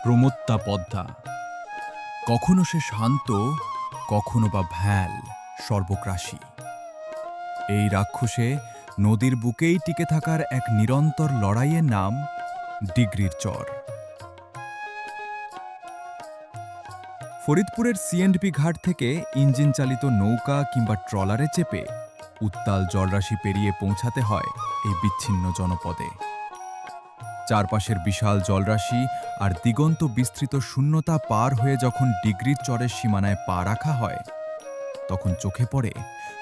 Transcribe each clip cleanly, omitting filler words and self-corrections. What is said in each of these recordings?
প্রমত্তা পদ্মা। কখনো সে শান্ত, কখনো বা ভ্যাল সর্বগ্রাসী। এই রাক্ষসে নদীর বুকেই টিকে থাকার এক নিরন্তর লড়াইয়ের নাম ডিগ্রির চর। ফরিদপুরের সিএন্ডপি ঘাট থেকে ইঞ্জিন চালিত নৌকা কিংবা ট্রলারে চেপে উত্তাল জলরাশি পেরিয়ে পৌঁছাতে হয় এই বিচ্ছিন্ন জনপদে। চারপাশের বিশাল জলরাশি আর দিগন্ত বিস্তৃত শূন্যতা পার হয়ে যখন ডিগ্রির চরের সীমানায় পা রাখা হয়, তখন চোখে পড়ে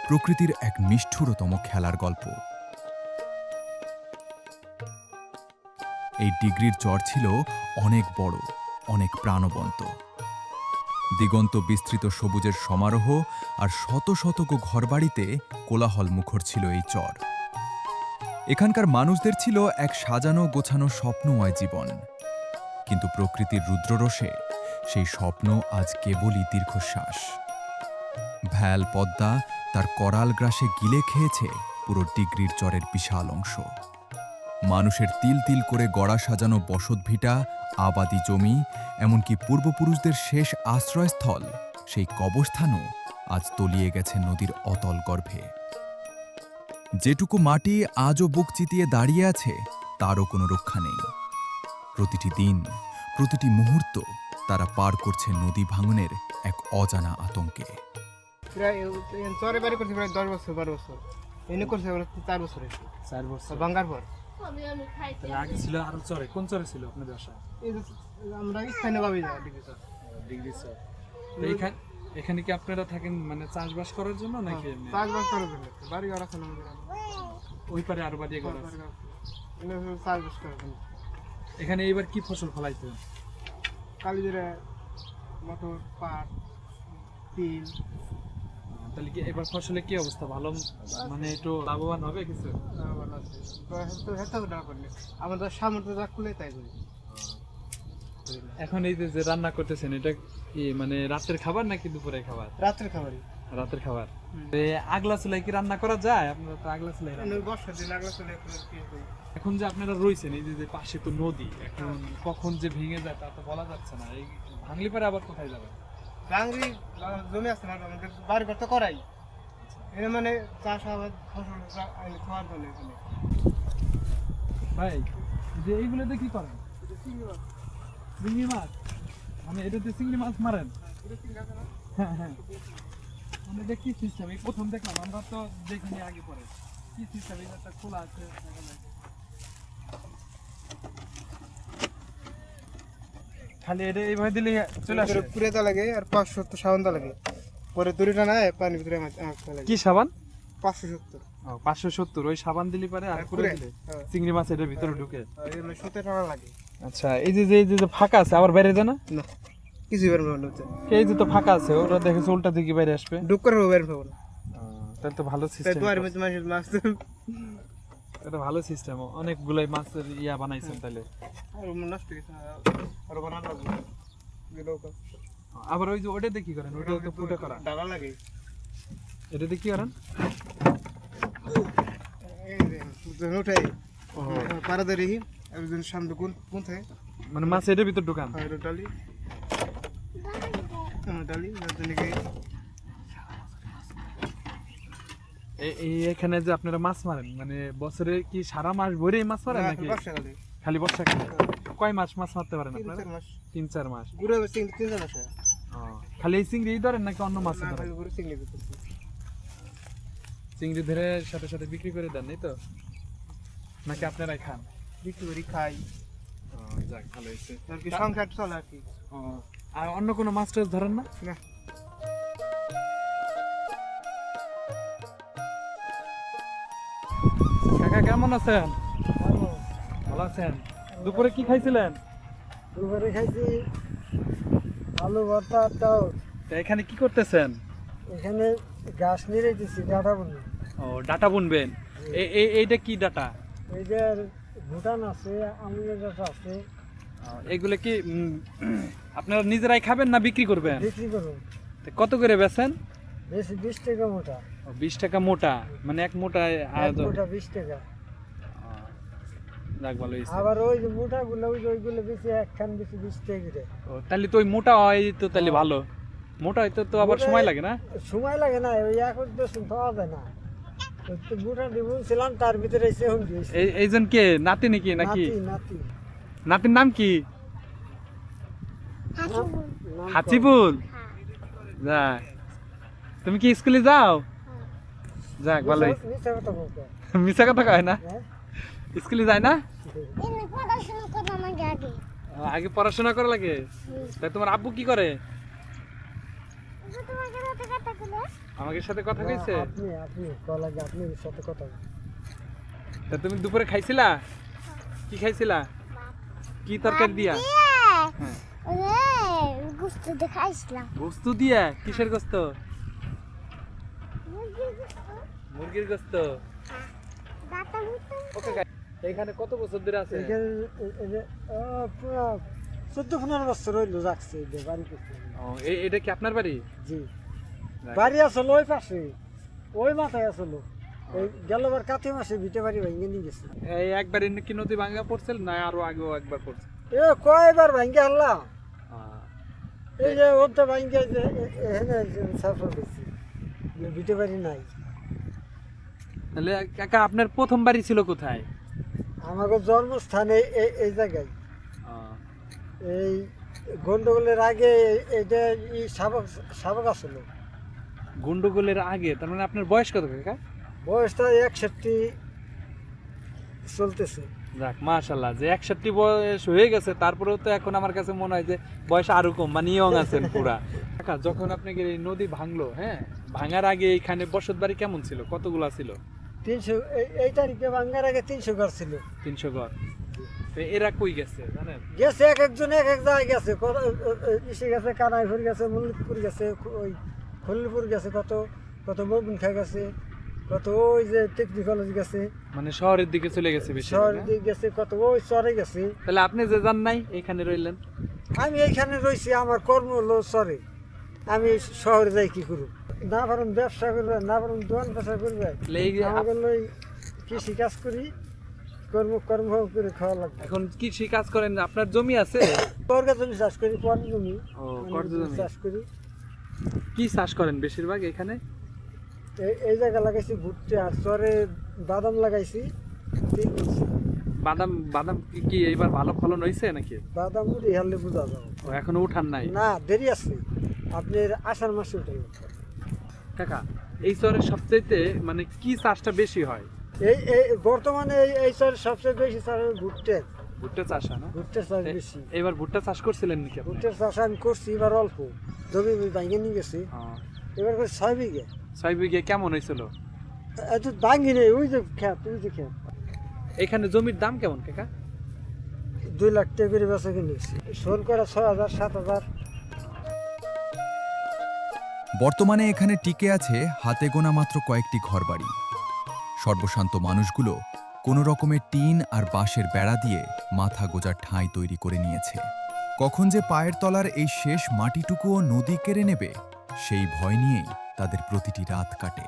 প্রকৃতির এক নিষ্ঠুরতম খেলার গল্প। এই ডিগ্রির চর ছিল অনেক বড়, অনেক প্রাণবন্ত। দিগন্ত বিস্তৃত সবুজের সমারোহ আর শত শত ঘরবাড়িতে কোলাহল মুখর ছিল এই চর। এখানকার মানুষদের ছিল এক সাজানো গোছানো স্বপ্নময় জীবন, কিন্তু প্রকৃতির রুদ্ররোষে সেই স্বপ্ন আজ কেবলই দীর্ঘশ্বাস। ভ্যাল পদ্মা তার করাল গ্রাসে গিলে খেয়েছে পুরো ডিগ্রির চরের বিশাল অংশ। মানুষের তিল তিল করে গড়া সাজানো বসতভিটা, আবাদি জমি, এমনকি পূর্বপুরুষদের শেষ আশ্রয়স্থল, সেই কবরস্থানও আজ তলিয়ে গেছে নদীর অতল গর্ভে। যেটুকু মাটি আজও বুক চিতিয়ে দাঁড়িয়ে আছে, তারও কোনো রক্ষা নেই। প্রতিটি দিন, প্রতিটি মুহূর্ত তারা পার করছে নদী ভাঙনের এক অজানা আতঙ্কে। প্রায় চরে বাড়ি করছে প্রায় 10 বছর 12 বছর, এনে করছে 4 বছরে। 4 বছর ভাঙ্গার পর তাহলে আগে ছিল আরো চরে। কোন চরে ছিল আপনাদের বাসা? এই যে আমরা স্থানীয়ভাবে যাই ডিগ্রি চর। ডিগ্রি চর। তো এখানে কি আপনারা থাকেন মানে চাষবাস করার জন্য নাকি এমনি? চাষবাস করার জন্য বাড়ি ঘর আছে না আমাদের। ওই পারে আরো বাড়ি ঘর আছে। এনে চাষবাস করার জন্য। এখানে এইবার কি ফসল ফলাইতে? কালিজিরা, মটর, পাট, তিল। তাহলে কি এবার ফসলে কি অবস্থা? ভালো মানে একটু লাভবান হবে কিছু? ভালো আছে তো হেঁটে না করলে আমাদের সামর্থ্য যা খুলে তাই করি। এখন এই যে রান্না করতেছেন, এটা কি মানে রাতের খাবার নাকি দুপুরের খাবার? রাতের খাবারই। রাতের খাবার। আগলা চুলায় কি রান্না করা যায়? আপনারা তো আগলা চুলায় রান্না করেন। বর্ষার দিন আগলা চলে এখন যে আপনারা রয়েছেন এই যে পাশে তো নদী, এখন কখন যে ভেঙে যায় তা তো বলা যাচ্ছে না। এই ভাঙলি পরে আবার কোথায় যাবে? ডাংরি জমি আছে না আমাদের বাড়ি ঘর তো করাই, এর মানে চাষাবাদ ফসল খাওয়ার জন্য। এখানে ভাই যে এইগুলোতে কি করেন? চিংড়ি মাছ, মানে এটাতে চিংড়ি মাছ মারেন? হ্যাঁ হ্যাঁ, মানে এটা কি সিস্টেম? এই প্রথম দেখলাম, আমরা তো দেখিনি আগে পরে। কি সিস্টেম? এটা একটা খোলা আছে খালি এটা এইভাবে দিলে চলে আসে? পুরেতা লাগে আর 570 সাবানটা লাগে, পরে দড়িটা না পানির ভিতরে লাগে। কি সাবান? 570। 570 ওই সাবান দিলি পারে আর পুরে দিলে চিংড়ি মাছ এটার ভিতরে ঢুকে। এর সুতে টানা লাগে। আচ্ছা, এই যে যে ফাঁকা আছে আবার বাইরে যায় না? না, কিছু বের হবে না। এই যে তো ফাঁকা আছে, ওটা দেখেছে উল্টা দিকে বাইরে আসবে, ডুব করে বের হবে না। তাহলে তো ভালো তাই সিস্টেম। দুয়ারের মধ্যে মাছ মাছ এটা ভালো সিস্টেম, অনেকগুলাই মাছের ইয়া বানাইছেন তাহলে। আর নষ্ট হয়ে গেছে, আর বানানো লাগবে। আবার ওই যে ওটাতে কি করেন? ওটা তো ফুটে করা, ডালা লাগে। এটাতে কি করেন? এই যে উঠাই পাড়া ধরে একজন সামনে কোন থাকে, মানে মাছ এটার ভিতর ঢুকান? আর ডালি ডালি নাকি এখানে যে আপনারা মাছ মারেন, মানে বছরে কি সারা মাস ভরেই মাছ মারেন নাকি বর্ষাকালে? খালি বর্ষাকালে? কয় মাস মাছ মারতে পারেন আপনারা? 3-4 মাস। 3-4 মাস। গুড়ে চিংড়ি 3-4 মাস হয়। খালি এই চিংড়ি ধরেন নাকি অন্য মাছ ধরেন? খালি গুড়ে চিংড়ি ধরতেছি। চিংড়ি ধরে সাথে সাথে বিক্রি করে দেন, এই তো? নাকি আপনারাই খান? বিক্রি করি, খাই, যাক ভালো হয়েছে। আর কি সংসার চলে আর কি। আর অন্য কোনো মাছ টাছ ধরেন না? না। কাকা কেমন আছেন? ভালো আছেন? দুপুরে কি খাইছিলেন? দুপুরে খাইছি আলু ভর্তা আর ডাল। তা এখানে কি করতেছেন? এখানে গাছ নিয়ে দিচ্ছি, ডাটা বলি। ও, ডাটা বুনবেন? এইটা কি ডাটা? এই যে ভুটান আছে, আমুলের ডাটা আছে। এগুলো কি আপনারা নিজেরাই খাবেন না বিক্রি করবেন? বিক্রি করবো। তা কত করে বেচেন? বেশি 20 টাকা মোটা। 20 টাকা মোটা, মানে এক মোটা 20 টাকা। যাক ভালো হয়েছে। আবার ওই যে মোটাগুলো ওই যে ওইগুলো বেশি একখান বেশি 20 টাকা করে। ও তাহলে তো ওই মোটা হয় তো তাহলে ভালো, মোটা হইতে তো আবার মোটা- সময় লাগে না? সময় লাগে না, ওই এখন তো পাওয়া যায় না। ওই তো মোটা দিবছিলাম তার ভিতরে এসে হুম দিয়েছি। এইজন কে নাতি নাকি নাকি? নাতি নাতি নাতির নাম কি? নাম হাসিবুল। যাক, তুমি কি স্কুলে যাও? যাক ভালো হয়েছে। মিথ্যা কথা বলতে। মিশা কথা কয় না, হ্যাঁ? স্কুলে যায় না? এমনি পড়াশোনা করা আমাকে আগে আগে পড়াশোনা করা লাগে। তাই তোমার আব্বু কি করে? তোমাকে রাতে কথা বলে আমাদের সাথে কথা কইছে। আপনি আপনি কলেজে আপনি সাথে কথা বলুন। তা তুমি দুপুরে খাইছিলা? কি খাইছিলা? কি তরকারি দিয়া? হ্যাঁ। ওরে গুস্ত দেখাইছিলাম গোস্ত দিয়া? কিসের গোস্ত? মুরগির গুস্ত মুরগির গোস্ত। দাঁতা মুতো ওকে এখানে কত বছর ধরে আছে? এখানে এই যে পুরো 14-15 বছর হইলো রাখছে এই যে বাড়ি করতে। ও এটা কি আপনার বাড়ি? জি বাড়ি আসলো ওই পাশে, ওই মাথায় আসলো। এই গেলবার কাতি মাসে ভিটে বাড়ি ভেঙে নিয়ে গেছে। এই একবার কি নদী ভাঙা পড়ছিল না আরো আগেও একবার পড়ছে? এ কয়বার ভেঙে হারলাম। আহ, এই যে ওটা ভেঙে যে এখানে সাফর দিচ্ছি, ভিটে বাড়ি নাই। তাহলে কাকা আপনার প্রথম বাড়ি ছিল কোথায়? আমাকে জন্মস্থানে এই জায়গায়, আহ, এই গন্ডগোলের আগে এইটা সাবক সাবক আসলো। গন্ডগোলের আগে, তার মানে আপনার বয়স কত কাকা? বয়সটা 61 চলতেছে। যাক মাশাআল্লাহ, যে 61 বয়স হয়ে গেছে তারপরেও তো এখন আমার কাছে মনে হয় যে বয়স আরো কম, মানে ইয়ং আছেন পুরা। কাকা যখন আপনাকে এই নদী ভাঙলো, হ্যাঁ, ভাঙার আগে এখানে বসত বাড়ি কেমন ছিল, কতগুলা ছিল? 300 এই তারিখে ভাঙ্গার আগে 300 ঘর ছিল। 300 ঘর। তো এরা কই গেছে জানেন? গেছে এক একজন এক এক জায়গায় গেছে, ইসে গেছে, কানাইপুর গেছে, মল্লিকপুর গেছে, ওই খলিলপুর গেছে, কত কত মবিন খা গেছে, কত ওই যে টেকনিক কলেজ গেছে, মানে শহরের দিকে চলে গেছে বেশি। শহরের দিকে গেছে, কত ওই চরে গেছে। তাহলে আপনি যে যান নাই এখানে রইলেন? আমি এইখানে রয়েছি, আমার কর্ম হলো চরে। আমি শহরে যাই কি করব? না পারেন ব্যবসা করবে, না পারেন দোকান ব্যবসা করবে, তাহলে এই যে আমাকে লই কৃষি কাজ করি, কর্ম কর্ম করে খাওয়া লাগবে। এখন কৃষি কাজ করেন, আপনার জমি আছে? পরগা জমি চাষ করি, পর জমি ও কর্জ জমি। চাষ করি। কি চাষ করেন বেশিরভাগ এখানে? এই জায়গা লাগাইছি ভুট্টা, আর চরে বাদাম লাগাইছি 3 বছর। বাদাম বাদাম কি এইবার ভালো ফলন হয়েছে নাকি? বাদাম উঠে হারলে বোঝা যাবে ও এখনো উঠান নাই? না, দেরি আছে, আপনার আষাঢ় মাসে উঠে। কাকা এই চরের সবচেয়ে মানে কি চাষটা বেশি হয়? এই বর্তমানে এই চরে সবচেয়ে বেশি চাষ হয় ভুট্টা। ভুট্টা চাষ হয় না? ভুট্টার চাষ বেশি। এবার ভুট্টা চাষ করছিলেন নাকি আপনি? ভুট্টার চাষ আমি করছি এবার অল্প, জমি ভাঙে নিয়ে গেছি। এবার করে 6 বিঘে। 6 বিঘে কেমন হয়েছিল? এত ভাঙি নেই, ওই যে খেত, ওই যে খেত। এখানে জমির দাম কেমন কাকা? 2 লাখ টাকা করে বেচা কিনেছি, শোল করা 6,000 7,000। বর্তমানে এখানে টিকে আছে হাতে গোনা মাত্র কয়েকটি ঘরবাড়ি। সর্বশান্ত মানুষগুলো কোনো রকমের টিন আর বাঁশের বেড়া দিয়ে মাথা গোজার ঠাঁই তৈরি করে নিয়েছে। কখন যে পায়ের তলার এই শেষ মাটিটুকুও নদী কেড়ে নেবে, সেই ভয় নিয়েই তাদের প্রতিটি রাত কাটে।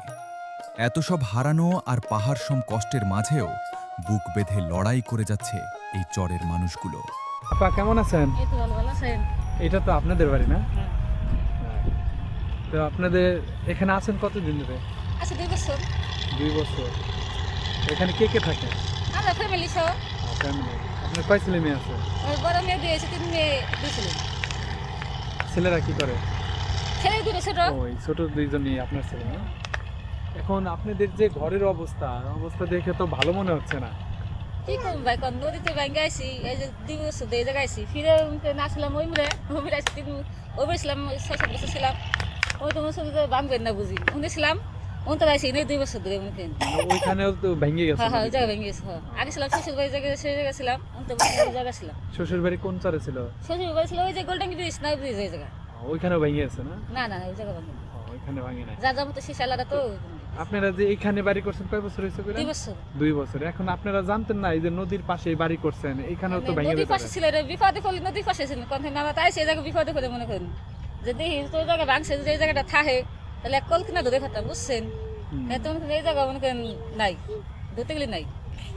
এত সব হারানো আর পাহাড়সম কষ্টের মাঝেও বুক বেঁধে লড়াই করে যাচ্ছে এই চরের মানুষগুলো। আপা কেমন আছেন? এই তো ভালো ভালো আছেন? এটা তো আপনাদের বাড়ি না? হ্যাঁ। তো আপনাদের এখানে আছেন কতদিন ধরে? আচ্ছা 2 বছর 2 বছর। এখানে কে কে থাকে? আমরা ফ্যামিলি সহ। ফ্যামিলি। আপনার কয় ছেলে মেয়ে আছে? ওই বড় মেয়ে দিয়েছে 3 মেয়ে দিয়েছিল। ছেলেরা কি করে? ছেলে দুটো ছোট। ওই ছোট দুইজনই আপনার ছেলে না? এখন আপনাদের যে ঘরের অবস্থা দেখে তো ভালো মনে হচ্ছে না। কি করব ভাই, কোন নদীতে ভাঙ্গা আইছি, এই যে 2 বছর এই জায়গায় আইছি, ফিরে না আসলাম ওই মুরে আইছি 3 ওই ছিলাম 6-7 বছর ছিলাম। ওই তো মনে হচ্ছে ভাঙবেন না বুঝি, উনি ছিলাম উনি তো আইছি নেই 2 বছর ধরে মনে। ওইখানেও তো ভেঙে গেছে। হ্যাঁ হ্যাঁ ওই জায়গায় ভেঙে গেছে। হ্যাঁ আগে ছিলাম শ্বশুর বাড়ি জায়গায়, সেই জায়গায় ছিলাম, উনি তো ওই জায়গায় ছিলাম। শ্বশুর বাড়ি কোন চরে ছিল? শ্বশুর বাড়ি ছিল ওই যে গোল্ডেন ব্রিজ না, ব্রিজ এই জায়গা। ওইখানেও ভেঙে গেছে না? না না ওই জায়গা ভাঙে ওইখানে ভাঙে নাই। যা যাবো তো শেষ আলাদা তো। আপনারা যে এখানে বাড়ি করছেন কয় বছর হয়েছে? 2 বছর। 2 বছর। এখন আপনারা জানতেন না এই যে নদীর পাশে বাড়ি করছেন, এখানেও তো ভেঙে নদীর যেতে পাশে পারে। ছিল রে, বিপদে পড়লে নদীর পাশে ছিল, কোন নামা তাই সেই জায়গায় বিপদে পড়ে মনে করেন যে দেখি তো ওই জায়গা ভাঙছে, যে জায়গাটা থাকে তাহলে এক কল কিনা ধরে খাতাম বুঝছেন। হুম। তখন এই জায়গা মনে করেন নাই, ধরতে গেলে নাই।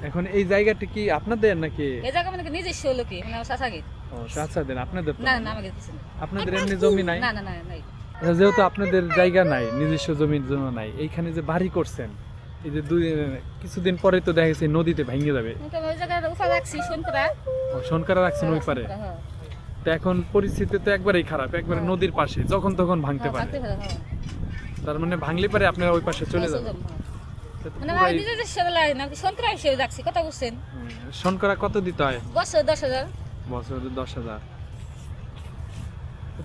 এখন এই জায়গাটা কি আপনাদের নাকি? এই জায়গা মানে কি নিজস্ব লোকে মানে আমার চাচাকে। ও চাচাদের, আপনাদের তো না না। না আমাকে কিছু না। আপনাদের এমনি জমি নাই? না না না নাই। যেহেতু আপনাদের জায়গা নাই, নিজস্ব জমির জন্য নাই, এইখানে যে বাড়ি করছেন, এই যে কিছুদিন পরে তো দেখা গেছে নদীতে ভেঙে যাবে। তো ওই জায়গাটা উফা রাখছি শোনকরা। ও শনকারা রাখছেন ওই পারে। হ্যাঁ তো এখন পরিস্থিতি তো একবারেই খারাপ, একবারে নদীর পাশে, যখন তখন ভাঙতে পারে। থাকতে পারে হ্যাঁ। তার মানে ভাঙলে পারে আপনারা ওই পাশে চলে যাবেন। তো মানে পুরাই- নিজেদের সেলাই না শোনকরা হিসেবে রাখছি কথা বুঝছেন। শনকরা কত দিতে হয়? বছর 10,000। বছরে 10,000।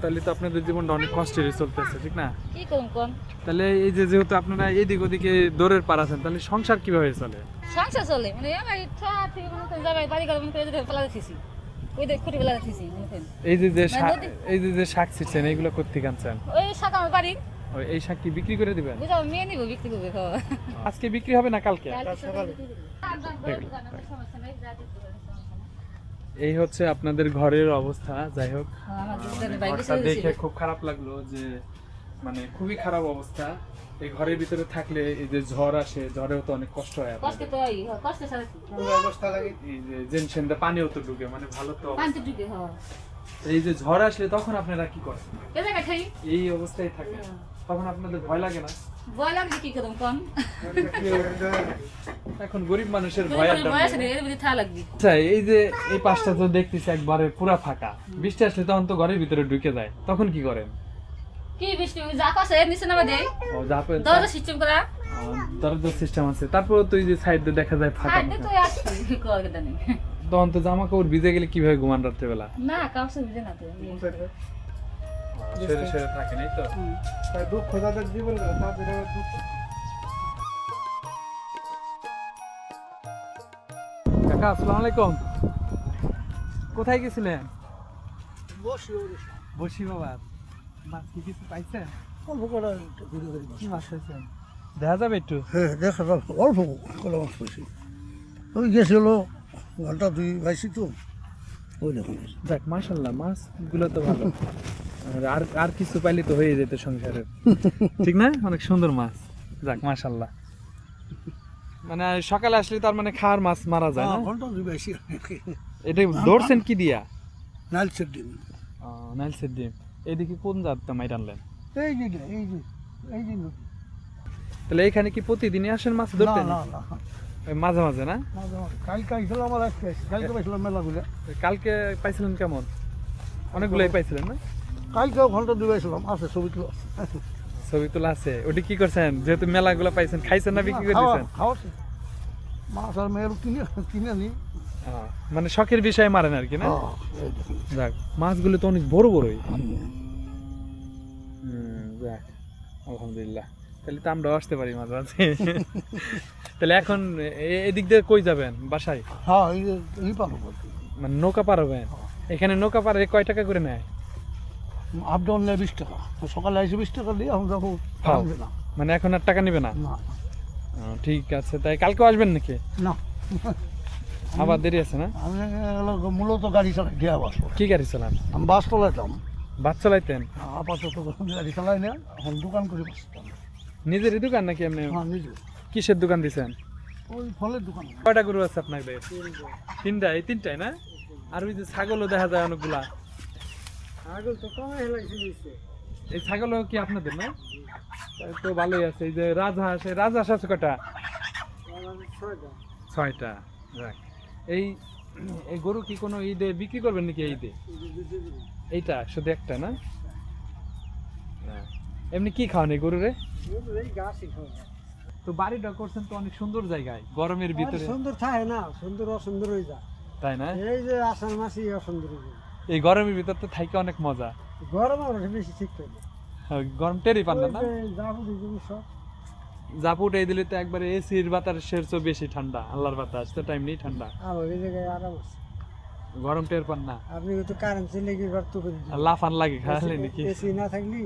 তাহলে তো আপনাদের জীবনটা অনেক কষ্টেরই চলতেছে, ঠিক না? কি করুন কোন? তাহলে এই যে যেহেতু আপনারা এদিক ওদিকে দৌড়ের পার আছেন, তাহলে সংসার কিভাবে চলে? সংসার চলে মানে আমার ইচ্ছা থেকে মনে করেন যাবে বাড়ি ঘর মনে করে যদি ফেলা দিছি ওই দেখ খুঁটি ফেলা দিছি মনে করেন এই যে যে মানে নদী- এই যে শাক ছিটছেন, এইগুলো কোত্থেকে আনছেন? ওই শাক আমার বাড়ি এই শাক কি বিক্রি করে দিবেন? বুঝাও মেয়ে নিব বিক্রি করবে হ্যাঁ। আজকে বিক্রি হবে না কালকে? এই হচ্ছে আপনাদের ঘরের অবস্থা। যাই হোক, ঘরটা দেখে খুব খারাপ লাগলো যে মানে খুবই খারাপ অবস্থা। এই ঘরের ভিতরে থাকলে এই যে ঝড় আসে, ঝড়েও তো অনেক কষ্ট হয় কষ্ট আপনাদের। তো হয় কষ্ট ছাড়া কি এই যে জেনসেনটা পানিও তো ঢুকে, মানে ভালো তো অবস্থা। পানিতে ঢুকে হ্যাঁ এই যে ঝড় আসলে তখন আপনারা কি করেন? এ জায়গা খাই এই অবস্থায় থাকে, তখন আপনাদের ভয় লাগে না? ভয় লাগবে কি করুন কোন এখন গরিব মানুষের ভয় আর ডর ভয় নেই। আছে এর ভিতরে থাকা লাগবে আচ্ছা, এই যে এই পাশটা তো দেখতেছি একবারে পুরা ফাঁকা, বৃষ্টি আসলে তখন তো ঘরের ভিতরে ঢুকে যায়, তখন কি করেন? কি বৃষ্টি যা পাশে নিচে নামা দেয় ও যাপে দরজা সিস্টেম করা দরজার সিস্টেম আছে, তারপর তো এই যে সাইডে দেখা যায় ফাঁকা খাদ্য তো আসছে কলকাতা নেই তখন তো জামা কাপড় ভিজে গেলে কিভাবে ঘুমান রাত্রেবেলা? না কাউকে বুঝে না তো সেরে সেরে থাকেন, এই তো। তাই দুঃখ তাদের জীবন তাদের দুঃখ। কাকা আসসালামু আলাইকুম। কোথায় গেছিলেন? বসি বাবা, মাছ কি কিছু পাইছেন? অল্প করে ঘুরে ঘুরে কি মাছ পাইছেন? দেখা যাবে একটু? হ্যাঁ দেখা যাবে অল্প করে মাছ পেয়েছি ওই গেছিল ঘন্টা 2 পাইছি তো ওই দেখুন যাক মাশাল্লাহ, মাছগুলো তো ভালো। আর আর কিছু পাইলে তো হয়ে যেত সংসারের, ঠিক না? অনেক সুন্দর মাছ। যাক মাশাল্লাহ। মানে সকালে আসলে তার মানে খাওয়ার মাছ মারা যায় না? ঘন্টা 2 পাইছি এটা ধরছেন কি দিয়া? নাইলসের দিন নাইলসের ডিম। এইদিকে কোন জাতটা মাইর আনলেন? এই যে এই যে তাহলে এখানে কি প্রতিদিনই আসেন মাছ না ধরতে? না না ওই মাঝে মাঝে না? কালকে আইছিল আমার আজকে কালকে পাইছিলাম মেলাগুলো কালকে পাইছিলেন কেমন? অনেকগুলোই পাইছিলেন না? কালকেও ঘন্টা 2 পাইছিলাম আছে ছবি তুলো ছবি তোলা আছে। ওটি কি করছেন? যেহেতু মেলাগুলো পাইছেন, খাইছেন না বিক্রি করে দিয়েছেন? খাওয়াছে মাছ আর মেয়ের কিনে নি মানে শখের বিষয়ে মারেন আর কি না? যাক, মাছগুলো তো অনেক বড় বড়ই। যাক আলহামদুলিল্লাহ, তাহলে তো আমরা আসতে পারি মাঝে মাঝে। তাহলে এখন এদিক দিয়ে কই যাবেন? বাসায়? হ্যাঁ এই পাবো মানে নৌকা পার হবেন? এখানে নৌকা পারে কয় টাকা করে নেয়? আপ ডাউন নেয় 20 টাকা সকালে এসে 20 টাকা দিয়ে এখন যাবো হ্যাঁ। থামবে না মানে এখন আর টাকা নেবে না? না ঠিক আছে, তাই কালকেও আসবেন নাকি? না আবার দেরি আছে না? আমি মূলত গাড়ি চালাই দিয়ে আসবো কি গাড়ি চালান? আমি বাস চালাইতাম বাস চালাইতেন? আপাতত গাড়ি চালাই না এখন দোকান করে বসতাম নিজেরই দোকান নাকি এমনি? হ্যাঁ নিজে কিসের দোকান দিছেন? ওই ফলের দোকান কয়টা গরু আছে আপনাদের? তিনটা। এই তিনটাই না? আর ওই যে ছাগলও দেখা যায় অনেকগুলা। আগল তো কমে হেলাইছি দিছে এই ছাগলও কি আপনাদের না? তাহলে তো ভালোই আছে। এই যে রাজহাঁস, এই রাজহাঁস আছে কয়টা? 6টা। যাক, এই এই গরু কি কোনো ঈদে বিক্রি করবেন নাকি? এই ঈদে এইটা শুধু একটা না? না। এমনি কি খাওয়ান এই গরুরে? এই গাছই খাওয়া তো বাড়িটা করছেন তো অনেক সুন্দর জায়গায়, গরমের ভিতরে, সুন্দর থাকে না সুন্দর অসুন্দর হয়ে যায় তাই না? এই যে আষাঢ় মাসে অসুন্দর হয়ে যায় এই গরমের ভিতর তো থাইকে অনেক মজা। গরম আমার বেশি ঠিক থাকে গরম টেরই পান না? যাবো দিদি সব জাপুট এই দিলে তো একবারে এসির বাতাসের চেয়ে বেশি ঠান্ডা, আল্লাহর বাতাস তো টাইম নেই ঠান্ডা, আমার এই জায়গায় আরাম আছে গরম টের পান না? আপনি তো কারেন্ট চলে গিয়ে ঘর তো করে আর লাফান লাগে খালি নাকি? এসি না থাকলি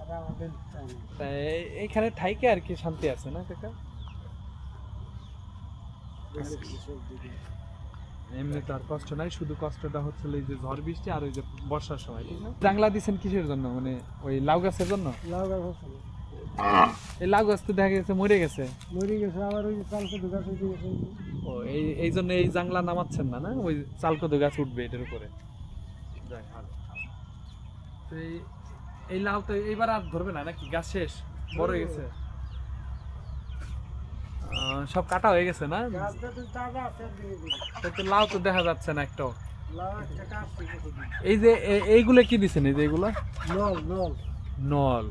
আর আমাদের তাই এইখানে থাইকে আর কি শান্তি আছে না কাকা? এমনি তো আর কষ্ট নাই, শুধু কষ্টটা হচ্ছিল এই যে ঝড় বৃষ্টি আর ওই যে বর্ষার সময়, ঠিক না? জাংলা দিছেন কিসের জন্য? মানে ওই লাউ গাছের জন্য? লাউ গাছ আছে এই লাউ গাছ তো দেখা গেছে মরে গেছে। মরে গেছে, আবার ওই যে চালকদু গাছ উঠে গেছে। ও এই জন্য এই জাংলা নামাচ্ছেন না, না ওই চালকদু গাছ উঠবে এটার উপরে। যাক ভালো। তো এই লাউ তো এইবার আর ধরবে না নাকি? গাছ শেষ, বড় হয়ে গেছে, সব কাটা হয়ে গেছে না? গাছটা তো তাজা আছে, দিয়ে দিবি। তো লাউ তো দেখা যাচ্ছে না একটাও। লাউ একটা কাটছে কতদিন। এই যে এইগুলো কি দিছেন? এই যে এগুলো নল নল নল,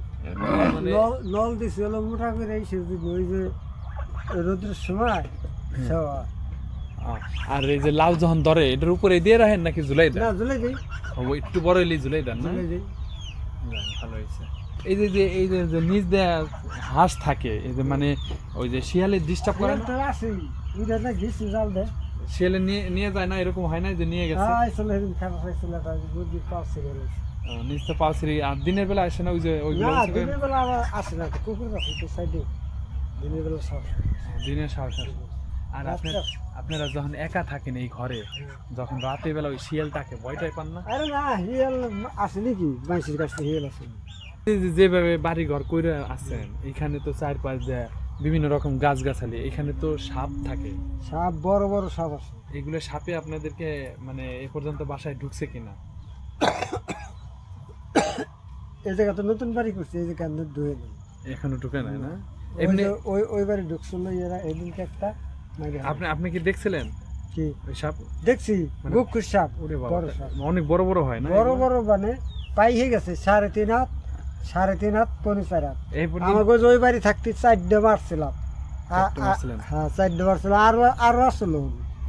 মানে নল নল দিছে হলো মোটা করে এই সেদিন ওই যে রোদ্রের সময় সেবা। আর এই যে লাউ যখন ধরে এটার উপরে দিয়ে রাখেন নাকি ঝুলাই দেন? না ঝুলে দিই, ও, একটু বড় হইলে ঝুলাই দেন না? ঝুলে দিই। যাক, ভালো হয়েছে। এই যে এই যে নিচ দিয়ে হাঁস থাকে, এই যে মানে ওই যে শিয়ালে ডিস্টার্ব করে না? তো আসেই ওইটা না ঘিস জাল দেয়। শিয়ালে নিয়ে যায় না? এরকম হয় না যে নিয়ে গেছে? হ্যাঁ আসলে সেদিন খারাপ হয়েছিল, তাই বুদ্ধি পাচ্ছে গেলে। নিচ তো পাওয়াছি। আর দিনের বেলা আসে না ওই যে ওইগুলো? না দিনের বেলা আবার আসে না, তো কুকুর আছে তো সাইডে, দিনের বেলা সব দিনের সাহস আসে। আর আপনারা যখন একা থাকেন এই ঘরে, যখন রাতের বেলা ওই শিয়ালটাকে ভয়টাই পান না? আরে না হিয়াল আসে নাকি, বাইশের কাছে হিয়াল আসে। এই যে যেভাবে বাড়ি ঘর কইরা আছেন, এখানে তো চারপাশ দিয়ে বিভিন্ন রকম গাছগাছালি, এখানে তো সাপ থাকে। সাপ বড় বড় সাপ আছে। এগুলো সাপে আপনাদেরকে মানে এ পর্যন্ত বাসায় ঢুকছে কিনা? এই জায়গা তো নতুন বাড়ি করছে, এই জায়গা ধুয়ে নেই। এখনো ঢুকে নাই না? এমনি এমনি ওই বাড়ি ঢুকছিল এরা, এদিনকে একটা মাইরে আপনি কি দেখছিলেন কি ওই সাপ? দেখছি, মানে- গুকুর সাপ, ওরে বাবা, বড় সাপ, অনেক বড় বড় হয় না? বড় এগুলো? বড় মানে পাই হয়ে গেছে 3.5 হাত, 3.5 হাত 4.5 হাত। এই পর্যন্ত আমাকে ওই বাড়ি থাকতে 4 মারছিলাম। 4টে মারছিলেন? হ্যাঁ 4 মারছিলাম, আরো আসলো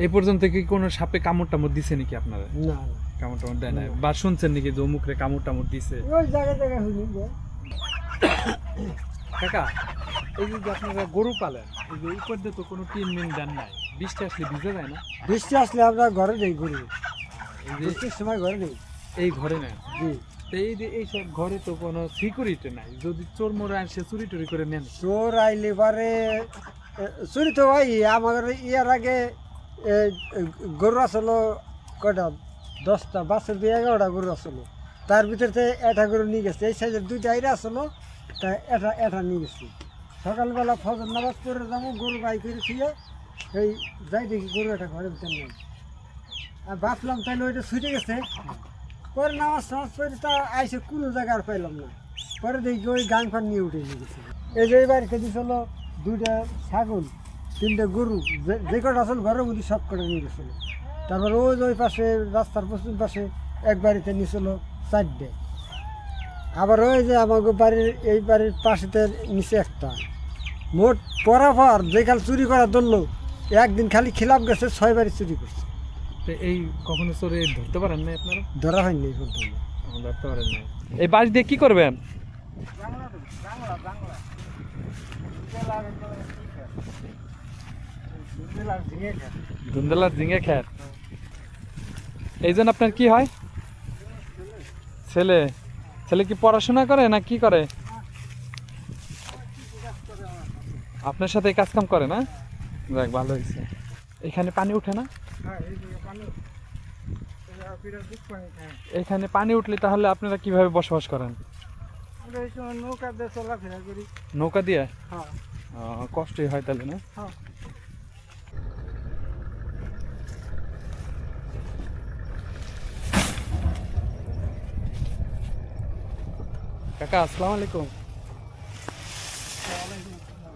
এই পর্যন্ত কি কোনো সাপে কামড় টামড় দিছে নাকি আপনারা? না কামড় টামড় দেয় না? বা শুনছেন নাকি যে মুখরে কামড় টামড় দিছে? ওই জায়গায় জায়গায় হইনি যে। কাকা, এই যে আপনারা গরু পালেন, এই যে উপর দিয়ে তো কোনো টিন মিন দেন নাই, বৃষ্টি আসলে ভিজে যায় না? বৃষ্টি আসলে আমরা ঘরে নেই ঘুরি, এই যে বৃষ্টির সময় ঘরে নেই। এই ঘরে নেন, জি, তো এই যে এইসব ঘরে তো কোনো সিকিউরিটি নাই, যদি চোর মোরে আসে চুরি টুরি করে নেন? চোর আইলে পারে চুরি তো ভাই আমার ইয়ার আগে এ, গরু আসলো কয়টা, 10টা, বাসের 11টা গরু আসলো, তার ভিতরে এটা গরু নিয়ে গেছে, এই সাইজের 2টা আইরা আসলো, তা এটা নিয়ে গেছি। সকালবেলা ফজর নামাজ পড়ে যাবো, গরু বাই করে থিয়ে এই যাই দেখি গরু এটা ঘরের ভিতরে নেই। আর ভাবলাম তাইলে ওইটা ছুটে গেছে, পরে নামাজ টামাজ পড়ে তা আইসে কোনো জায়গা আর পাইলাম না, পরে দেখি ওই গান ফান নিয়ে উঠে নিয়ে গেছে। এই যে এই বাড়িতে দিছিল 2টা ছাগল, 3টা গরু, যে কটা আসল ঘরের মধ্যে সব কটা নিয়ে গেছিলো। তারপর ওই পাশে রাস্তার পশ্চিম পাশে এক বাড়িতে নিয়েছিল 4টে, আবার ওই যে আমাকে বাড়ির এই বাড়ির পাশেতে নিচে একটা। মোট পরাফর যে খালি চুরি করা ধরলো, একদিন খালি খিলাপ গেছে 6 বাড়ি চুরি করছে। তো এই কখনো চোরে ধরতে পারেন না আপনারা? ধরা হয়নি এই পর্যন্ত। ধরতে পারেন না। এই বাঁশ দিয়ে কি করবেন? ধুন্দলার ঝিঙে খ্যাত। এই জন্য আপনার কি হয়? ছেলে ছেলে কি পড়াশোনা করে না কি করে? আপনার সাথে কাজ কাম করে না? যাক ভালো হয়েছে। এখানে পানি উঠে না? এখানে পানি উঠলে তাহলে আপনারা কিভাবে বসবাস করেন? নৌকা দিয়ে চলাফেরা করি। নৌকা দিয়ে? হ্যাঁ কষ্টই হয় তাহলে না? হ্যাঁ। কাকা আসসালামু আলাইকুম।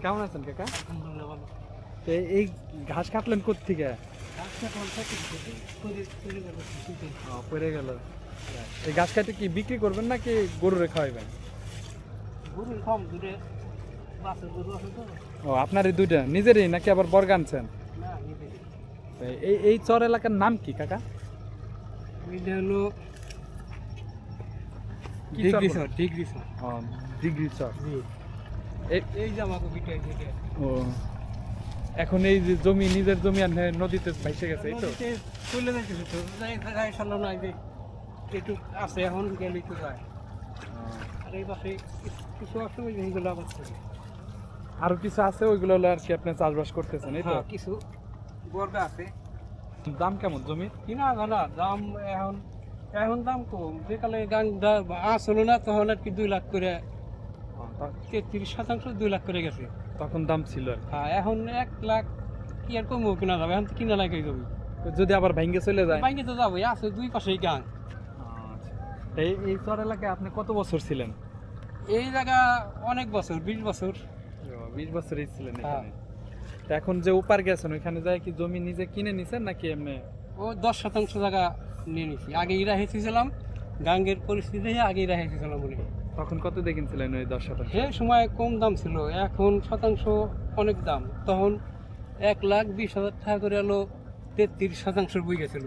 কেমন আছেন কাকা? তো এই ঘাস কাটলেন কোত্থেকে? পড়ে গেল। এই ঘাস কাটে কি বিক্রি করবেন নাকি গরুরে খাওয়াইবেন? ও আপনার এই দুইটা নিজেরই নাকি আবার বর্গা আনছেন? এই চর এলাকার নাম কি কাকা? কি চর বলে? ও, ডিগ্রি চর। ও এখন এই যে জমি, নিজের জমি আর নদীতে ভাইসে গেছে, এই তো? একটু আছে এখন গেলে একটু যায়, আর এই পাশে কিছু আছে ওই এইগুলো আবার করে। আরো কিছু আছে ওইগুলো হলো আর কি আপনি চাষবাস করতেছেন, এই তো? হ্যাঁ, কিছু বর্গা আছে। দাম কেমন জমি? কিনা জানা দাম এখন এখন দাম কম, যেকালে গান আসলো না তখন আর কি 2 লাখ করে 33% 2 লাখ করে গেছে। তখন দাম ছিল আর কি। হ্যাঁ, এখন 1 লাখ কি আর কমও কিনা যাবে, এখন তো কিনা লাগে জমি। তো যদি আবার ভেঙে চলে যায়? বাইকে তো যাবোই, আছে দুই পাশেই গাং। আচ্ছা। এই চর এলাকায় আপনি কত বছর ছিলেন? এই জায়গা অনেক বছর, 20 বছর। 20 বছরই ছিলেন হ্যাঁ। এখানে। তো এখন যে উপার গেছেন ওইখানে যায় কি জমি নিজে কিনে নিছেন নাকি এমনি? ও 10% জায়গা নিয়ে নিছি। আগে ইরা হেঁচেছিলাম, গাঙ্গের পরিস্থিতি আগে ইরা হেঁচেছিলাম বলে। তখন কত দিয়ে কিনছিলেন ওই 10%? সে সময় কম দাম ছিল, এখন শতাংশ অনেক দাম। তখন 1,20,000 টাকা করে হলো 33% বই গেছিল।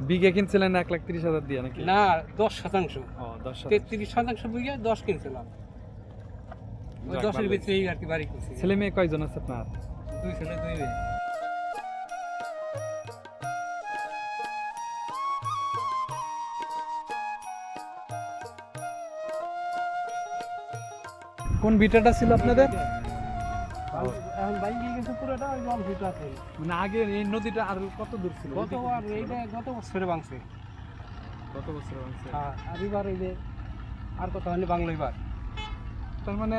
বিঘে কিনছিলেন 1,30,000 দিয়ে নাকি? না, 10%। ও 10%। 33% বই 10 কিনছিলাম। ওই যাক, 10-এর ভালোই। ভিতরেই আর কি বাড়ি করছি। ছেলে মেয়ে কয়জন আছে আপনার? 2 ছেলে 2 মেয়ে। কোন বিটাটা ছিল আপনাদের? এখন বাইক গিয়ে গেছে পুরোটা, ওই জল ভিতরে আছে। মানে আগে এই নদীটা আর কত দূর ছিল? গত বছরে ভাঙছে। কত বছর হয়েছে? আর এবার এই যে আর কথা হয়নি বাংলা এবার। তার মানে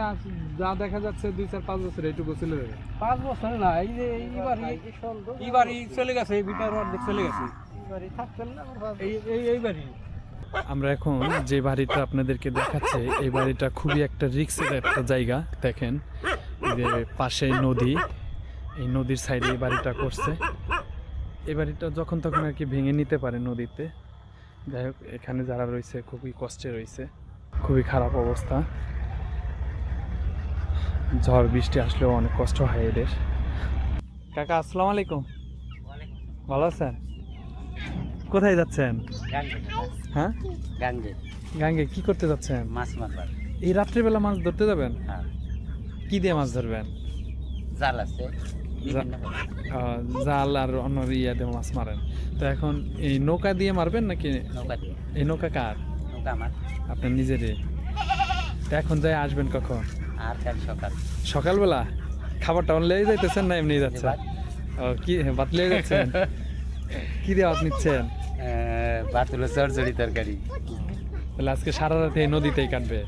যা দেখা যাচ্ছে 2-4-5 বছর এইটুকু চলে যাবে। 5 বছরে না, এই যে এইবারই চলে গেছে, ভিটার অর্ধেক চলে গেছে। এইবারই আমরা এখন যে বাড়িটা আপনাদেরকে দেখাচ্ছে এই বাড়িটা খুবই একটা রিস্কের একটা জায়গা। দেখেন যে পাশে নদী, এই নদীর সাইডে এই বাড়িটা করছে। এই বাড়িটা যখন তখন আর কি ভেঙে নিতে পারে নদীতে। যাই হোক, এখানে যারা রয়েছে খুবই কষ্টে রয়েছে, খুবই খারাপ অবস্থা। ঝড় বৃষ্টি আসলেও অনেক কষ্ট হয় এদের। কাকা আসসালামু আলাইকুম, ভালো আছেন? কোথায় যাচ্ছেন? হ্যাঁ, গাঙ্গে কি করতে যাচ্ছেন? মাছ মারবার। এই রাত্রিবেলা মাছ ধরতে যাবেন? হ্যাঁ, কি দিয়ে মাছ ধরবেন? জাল আছে বিভিন্ন প্রকার। জাল আর অন্য ইয়া দিয়ে মাছ মারেন। তো এখন এই নৌকা দিয়ে মারবেন নাকি? নৌকা দিয়ে। এই নৌকা কার? নৌকা আমার। আপনার নিজেরই? তো এখন যাই আসবেন কখন? আর কাল সকাল। সকালবেলা? খাবারটা লেগে যাইতেছেন না এমনি যাচ্ছে? ভাত। ও, কি ভাত লেগে যাচ্ছেন? কি দিয়ে ভাত নিচ্ছেন? ভাত হলো চরচড়ি তরকারি। তাহলে আজকে সারা রাত এই নদীতেই কাটবে।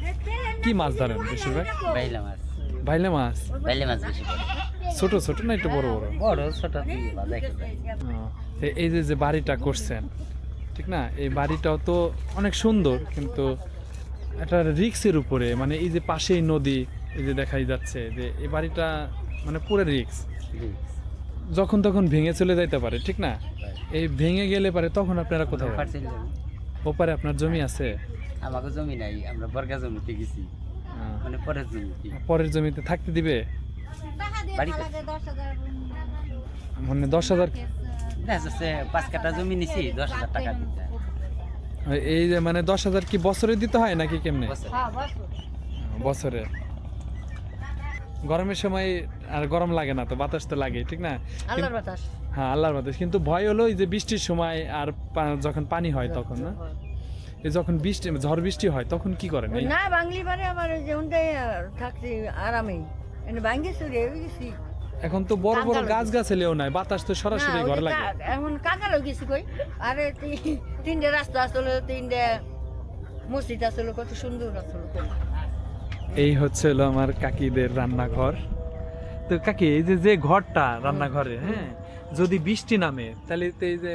কি মাছ ধরেন বেশিরভাগ? বাইলা মাছ। ভাইলে মাছ? বাইলে মাছ বেশি পড়ে। ছোট ছোট না একটু বড় বড়? বড় ছোট দুই বাজায় খেতে। তো এই যে যে বাড়িটা করছেন, ঠিক না? এই বাড়িটাও তো অনেক সুন্দর, কিন্তু একটা রিক্সের উপরে। মানে এই যে পাশেই নদী, এই যে দেখাই যাচ্ছে যে এই বাড়িটা মানে পুরো রিক্স। জি। যখন তখন ভেঙে চলে যাইতে পারে, ঠিক না? এই ভেঙে গেলে পারে তখন আপনারা কোথায় যাবেন? পারছিল না। ওপারে আপনার জমি আছে? আমাকে জমি নাই, আমরা বর্গা জমিতে গেছি, মানে পরের জমিতে। পরের জমিতে থাকতে দিবে? বাড়িতে মানে 10,000? দেখা যাচ্ছে 5 কাঠা জমি নিছি, 10,000 টাকা দিতে হয়। এই যে মানে 10,000 কি বছরে দিতে হয় নাকি কেমনে? বছরে। বছরে। গরমের সময় আর গরম লাগে না তো, বাতাস তো লাগে, ঠিক না? আল্লাহর বাতাস। হ্যাঁ, আল্লাহর বাতাস। কিন্তু ভয় হলো এই যে বৃষ্টির সময় আর যখন পানি হয় তখন, না? এই যখন বৃষ্টি ঝড় বৃষ্টি হয় তখন কি করেন? এই না বাংলি বারে আমার যেমনটাই থাকছি আরামেই, এনে ভাঙ্গে চুরে গেছি। এখন তো বড় বড় গাছ গাছালিও নাই, বাতাস তো সরাসরি ঘরে লাগে। এখন কাকারও গেছি কই, আরে তিনটে রাস্তা আসলো, তিনটে মসজিদ আসলো, কত সুন্দর আসলো। এই হচ্ছে হলো আমার কাকিদের রান্নাঘর। তো কাকি, এই যে যে ঘরটা রান্নাঘরে, হ্যাঁ, যদি বৃষ্টি নামে তাহলে তো এই যে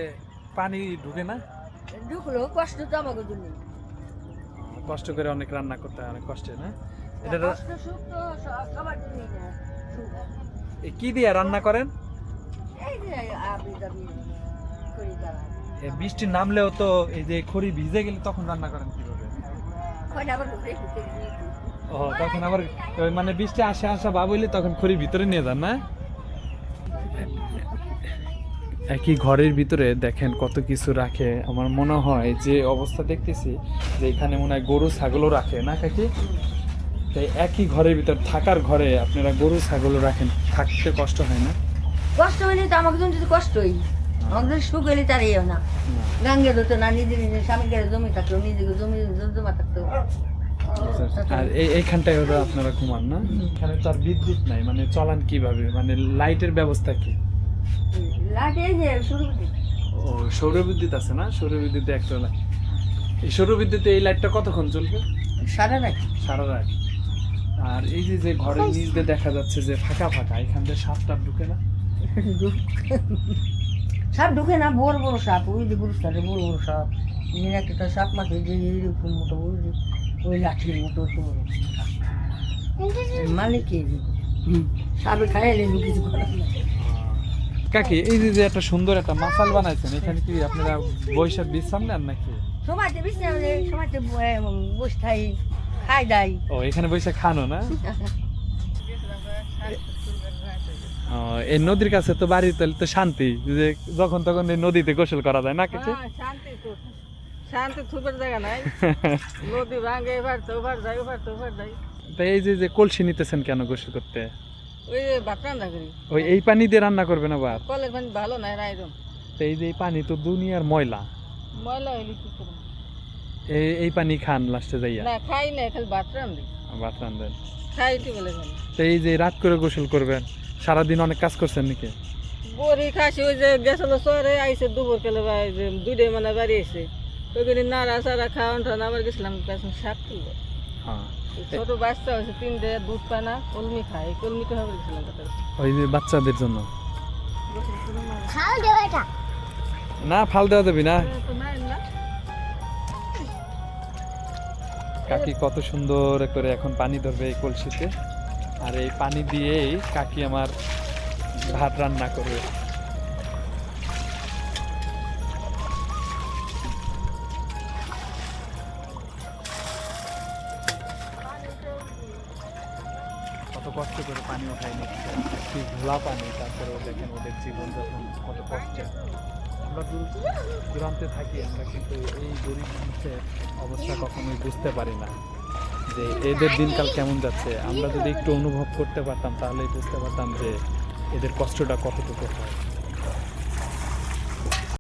পানি ঢুকে না? ঢুকলো, কষ্ট তো আমাকে জন্য। কষ্ট করে অনেক রান্না করতে হয়, অনেক কষ্টে, না? এটা কষ্ট সুখ তো খাবার জন্যই না, সুখ। এই কি দিয়ে রান্না করেন? এই যে আবি দাবি করি তারা। এই বৃষ্টি নামলেও তো এই যে খড়ি ভিজে গেলে তখন রান্না করেন কিভাবে? খয়টা আবার ঢুকে ঢুকে দিয়ে দিই। ও, তখন আবার ওই মানে বৃষ্টি আসা ভাব হইলে তখন খড়ির ভিতরে নিয়ে যান, না? একই ঘরের ভিতরে দেখেন কত কিছু রাখে। আমার মনে হয় যে অবস্থা দেখতেছি যে এখানে মনে হয় গরু ছাগলও রাখে, না কাকি? তাই একই ঘরের ভিতর থাকার ঘরে আপনারা গরু ছাগলও রাখেন, থাকতে কষ্ট হয় না? কষ্ট হইলে তো আমাকে জন্য কষ্টই, আমাকে যদি সুখ হইলে তার ইয়েও না। গাঙ্গে ধরতো না, নিজে নিজে স্বামীকে জমি থাকতো, নিজেকে জমি জমা থাকতো। আর এইখানটায় হলো আপনারা ঘুমান, না? এখানে তো আর বিদ্যুৎ নাই, মানে চলান কিভাবে? মানে লাইটের ব্যবস্থা কি? লাটে যে শুরু ও, সৌরবিদ্যুৎ আছে, না? সৌরবিদ্যুতে একটা এই সৌরবিদ্যুতে এই লাইটটা কতক্ষণ চলবে? সারা রাখি। সারা রাত? আর এই যে যে ঘরের নিচ দিয়ে দেখা যাচ্ছে যে ফাঁকা ফাঁকা, এখান দিয়ে সাপ টাপ ঢুকে না? সাপ ঢুকে না, বড় বড় সাপ, ওই যে গুরুস্থানে বড় বড় সাপ, এখানে একটা সাপ মাঠে যে এইরকম মতো, ওই যে ওই লাঠির মতো একটু বড় মানে কি সাপে খাইলে কিছু করার নাই। কাকি এই যে যে একটা সুন্দর একটা মাসাল বানাইছেন, এখানে কি আপনারা বৈশাখ বিশ্রাম নেন নাকি? সময়তে বিশ্রাম নেই, সময়তে বসে থাই, খাই দাই। ও এখানে বৈশাখ খানো না? ও, এই নদীর কাছে তো বাড়ি, তাহলে তো শান্তি, যে যখন তখন এই নদীতে গোসল করা যায় না কিছু? শান্তি তো, শান্তি থুপের জায়গা নাই, নদী ভাঙে এবার তো ওভার যাই, ওভার তো ওভার যাই। তাই এই যে যে কলসি নিতেছেন কেন গোসল করতে? ওই যে ভাত রান্না করি, ওই এই পানি দিয়ে রান্না করবে না ভাত? কলের পানি ভালো নাই রাইরম, তো এই যে এই পানি তো দুনিয়ার ময়লা, ময়লা হইলে কি করবো? এই পানি খান লাস্টে যাইয়া? না খাই না, খালি ভাত রান্ধি, ভাত রান্ধেন? খাই টিউবওয়েলে খালি। তো এই যে রাত করে গোসল করবেন, সারাদিন অনেক কাজ করছেন নাকি? বড়ি খাসি ওই যে গেছিল শহরে, আইসে দুপুর কেলে ভাই যে দুইটাই মানে বাড়ি এসে ওইখানে নাড়া চাড়া খাওয়ান টান, আবার গেছিলাম পেছন শাক তুলবো। হ্যাঁ, ছোট বাচ্চা হয়েছে 3টে, দুধ পায় না, কলমি খায়, এই কলমিটা হবে গেছিলাম কথা। ওই যে বাচ্চাদের জন্য খাল দেবো এটা। না, ফাল দেওয়া যাবি না। তো নাই না, কাকি কত সুন্দর করে এখন পানি ধরবে এই কলসিতে, আর এই পানি দিয়েই কাকি আমার ভাত রান্না করবে। কত কষ্ট করে পানি উঠাই নিচ্ছে, কি ঘোলা পানি, তারপরেও দেখেন ওদের জীবন যখন কত কষ্টে। আমরা দূর দূরান্তে থাকি, আমরা কিন্তু এই গরিব মানুষের অবস্থা কখনোই বুঝতে পারি না, যে এদের দিনকাল কেমন যাচ্ছে। আমরা যদি একটু অনুভব করতে পারতাম তাহলেই বুঝতে পারতাম যে এদের কষ্টটা কতটুকু হয়।